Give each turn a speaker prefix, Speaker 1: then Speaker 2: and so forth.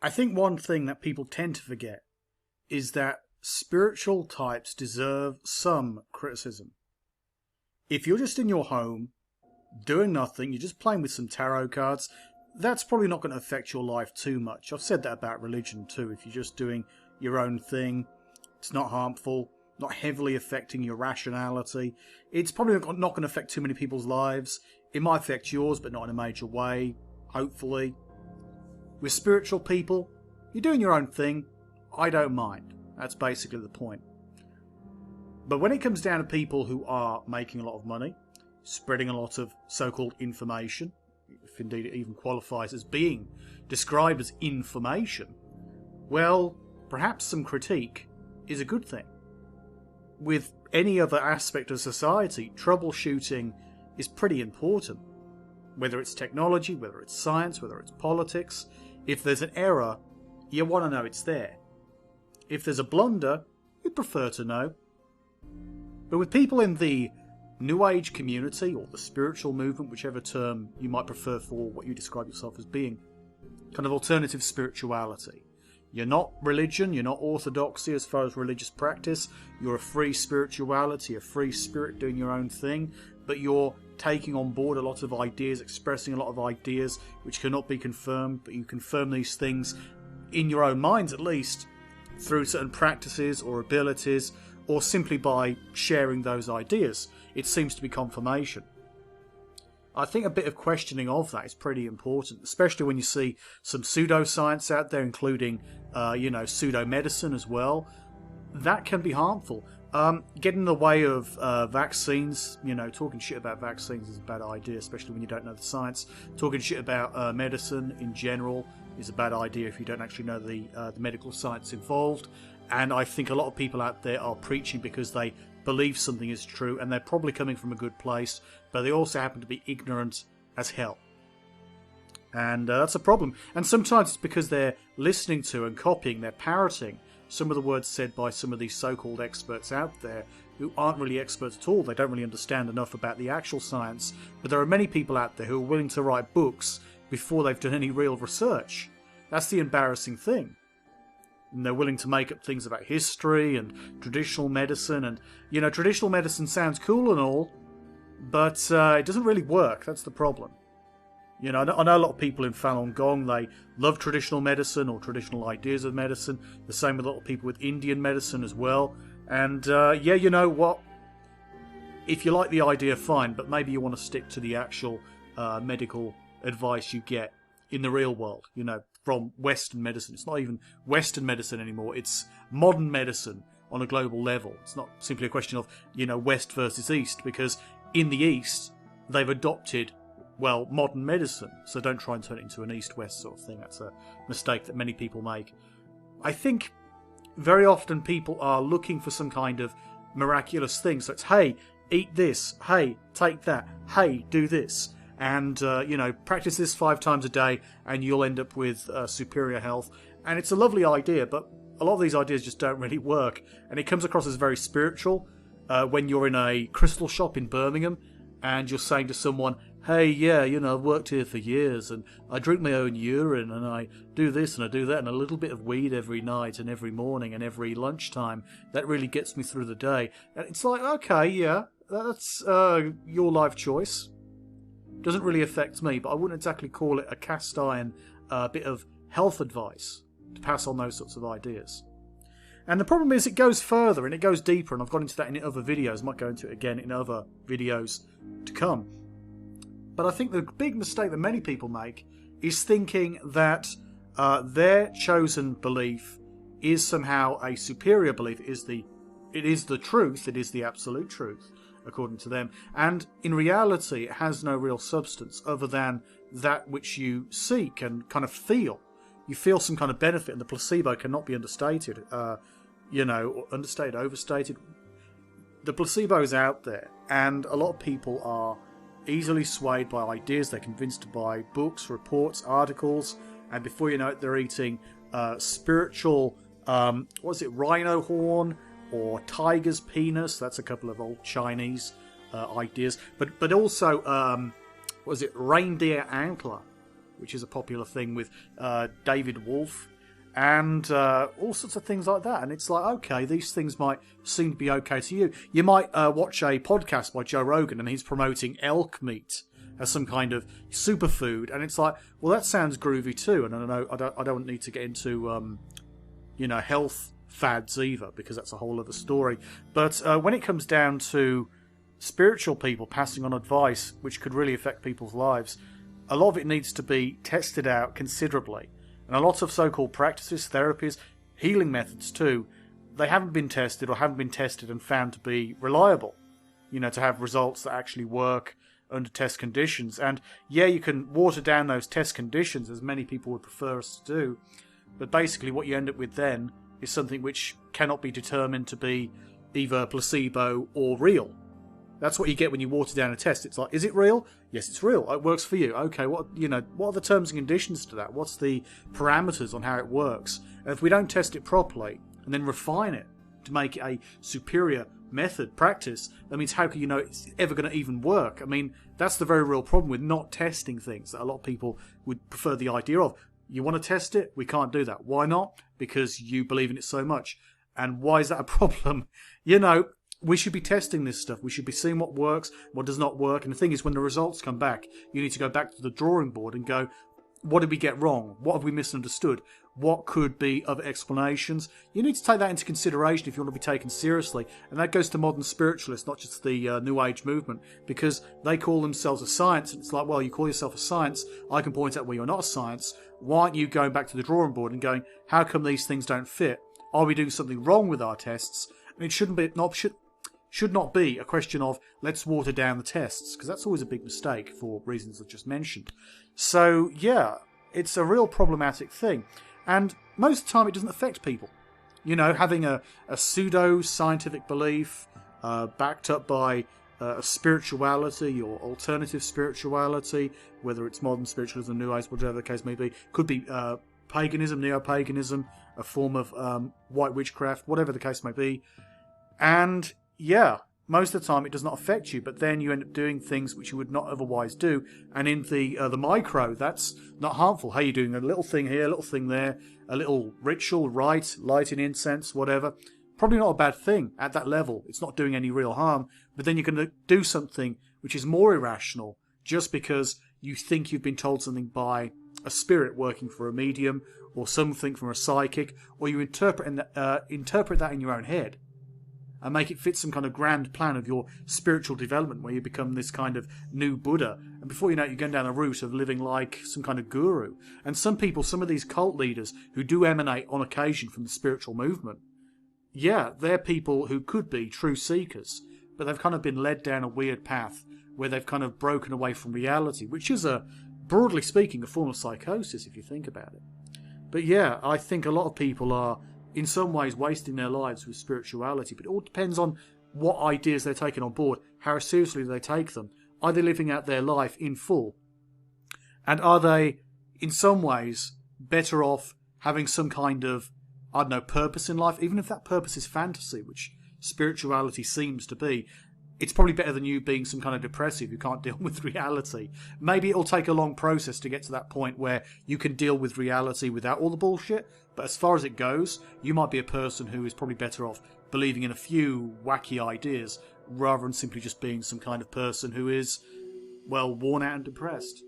Speaker 1: I think one thing that people tend to forget is that spiritual types deserve some criticism. If you're just in your home, doing nothing, you're just playing with some tarot cards, that's probably not going to affect your life too much. I've said that about religion too. If you're just doing your own thing, it's not harmful, not heavily affecting your rationality. It's probably not going to affect too many people's lives. It might affect yours, but not in a major way, hopefully. With spiritual people, you're doing your own thing. I don't mind. That's basically the point. But when it comes down to people who are making a lot of money, spreading a lot of so-called information, if indeed it even qualifies as being described as information, well, perhaps some critique is a good thing. With any other aspect of society, troubleshooting is pretty important. Whether it's technology, whether it's science, whether it's politics, if there's an error, you want to know it's there. If there's a blunder, you'd prefer to know. But with people in the New Age community, or the spiritual movement, whichever term you might prefer for what you describe yourself as being, kind of alternative spirituality. You're not religion, you're not orthodoxy as far as religious practice, you're a free spirituality, a free spirit doing your own thing, but you're taking on board a lot of ideas, expressing a lot of ideas which cannot be confirmed, but you confirm these things in your own minds at least, through certain practices or abilities, or simply by sharing those ideas. It seems to be confirmation. I think a bit of questioning of that is pretty important, especially when you see some pseudoscience out there, including, pseudo-medicine as well. That can be harmful. Getting in the way of vaccines, talking shit about vaccines is a bad idea, especially when you don't know the science. Talking shit about medicine in general is a bad idea if you don't actually know the medical science involved. And I think a lot of people out there are preaching because they believe something is true, and they're probably coming from a good place, but they also happen to be ignorant as hell. And that's a problem. And sometimes it's because they're listening to and copying, they're parroting some of the words said by some of these so-called experts out there who aren't really experts at all. They don't really understand enough about the actual science. But there are many people out there who are willing to write books before they've done any real research. That's the embarrassing thing. And they're willing to make up things about history and traditional medicine. And, traditional medicine sounds cool and all, but it doesn't really work. That's the problem. I know a lot of people in Falun Gong, they love traditional medicine or traditional ideas of medicine. The same with a lot of people with Indian medicine as well. And, you know what? If you like the idea, fine, but maybe you want to stick to the actual medical advice you get in the real world, from Western medicine. It's not even Western medicine anymore. It's modern medicine on a global level. It's not simply a question of, West versus East, because in the East, they've adopted, modern medicine. So don't try and turn it into an East-West sort of thing. That's a mistake that many people make. I think very often people are looking for some kind of miraculous thing. So it's, hey, eat this. Hey, take that. Hey, do this. And, practice this 5 times a day and you'll end up with superior health. And it's a lovely idea, but a lot of these ideas just don't really work. And it comes across as very spiritual when you're in a crystal shop in Birmingham and you're saying to someone, hey, yeah, I've worked here for years and I drink my own urine and I do this and I do that and a little bit of weed every night and every morning and every lunchtime. That really gets me through the day. And it's like, okay, yeah, that's your life choice. Doesn't really affect me, but I wouldn't exactly call it a cast iron bit of health advice to pass on those sorts of ideas. And the problem is it goes further and it goes deeper, and I've gone into that in other videos. I might go into it again in other videos to come. But I think the big mistake that many people make is thinking that their chosen belief is somehow a superior belief. It is the truth, it is the absolute truth, according to them. And in reality, it has no real substance other than that which you seek and kind of feel. You feel some kind of benefit, and the placebo cannot be understated. Understated, overstated. The placebo is out there, and a lot of people are easily swayed by ideas. They're convinced by books, reports, articles, and before you know it, they're eating spiritual, rhino horn, or tiger's penis. That's a couple of old Chinese ideas. But also, reindeer antler, which is a popular thing with David Wolfe. and all sorts of things like that. And it's like, okay, these things might seem to be okay to you. You might watch a podcast by Joe Rogan, and he's promoting elk meat as some kind of superfood, and it's like, well, that sounds groovy too. And I don't need to get into health fads either, because that's a whole other story. But when it comes down to spiritual people passing on advice which could really affect people's lives, a lot of it needs to be tested out considerably. And a lot of so-called practices, therapies, healing methods too, they haven't been tested or haven't been tested and found to be reliable, to have results that actually work under test conditions. And yeah, you can water down those test conditions, as many people would prefer us to do, but basically what you end up with then is something which cannot be determined to be either placebo or real. That's what you get when you water down a test. It's like, is it real? Yes, it's real. It works for you. Okay, what are the terms and conditions to that? What's the parameters on how it works? And if we don't test it properly and then refine it to make it a superior method, practice, that means how can you know it's ever going to even work? I mean, that's the very real problem with not testing things that a lot of people would prefer the idea of. You want to test it? We can't do that. Why not? Because you believe in it so much. And why is that a problem? We should be testing this stuff. We should be seeing what works, what does not work. And the thing is, when the results come back, you need to go back to the drawing board and go, what did we get wrong? What have we misunderstood? What could be other explanations? You need to take that into consideration if you want to be taken seriously. And that goes to modern spiritualists, not just the New Age movement, because they call themselves a science. And it's like, well, you call yourself a science. I can point out where you're not a science. Why aren't you going back to the drawing board and going, how come these things don't fit? Are we doing something wrong with our tests? And it should not be a question of let's water down the tests, because that's always a big mistake for reasons I've just mentioned. So yeah, it's a real problematic thing, and most of the time it doesn't affect people. Having a pseudo-scientific belief backed up by a spirituality or alternative spirituality, whether it's modern spiritualism, New Age, whatever the case may be, could be paganism, neo-paganism, a form of white witchcraft, whatever the case may be, and yeah, most of the time it does not affect you, but then you end up doing things which you would not otherwise do. And in the micro, that's not harmful. Hey, you're doing a little thing here, a little thing there, a little ritual, rite, lighting incense, whatever. Probably not a bad thing at that level. It's not doing any real harm. But then you're going to do something which is more irrational just because you think you've been told something by a spirit working for a medium or something from a psychic, or you interpret that in your own head and make it fit some kind of grand plan of your spiritual development where you become this kind of new Buddha. And before you know it, you're going down the route of living like some kind of guru. And some of these cult leaders who do emanate on occasion from the spiritual movement, yeah, they're people who could be true seekers, but they've kind of been led down a weird path where they've kind of broken away from reality, which is, broadly speaking, a form of psychosis if you think about it. But yeah, I think a lot of people are in some ways wasting their lives with spirituality, but it all depends on what ideas they're taking on board, how seriously they take them. Are they living out their life in full? And are they, in some ways, better off having some kind of, purpose in life? Even if that purpose is fantasy, which spirituality seems to be, it's probably better than you being some kind of depressive who can't deal with reality. Maybe it'll take a long process to get to that point where you can deal with reality without all the bullshit, but as far as it goes, you might be a person who is probably better off believing in a few wacky ideas rather than simply just being some kind of person who is, well, worn out and depressed.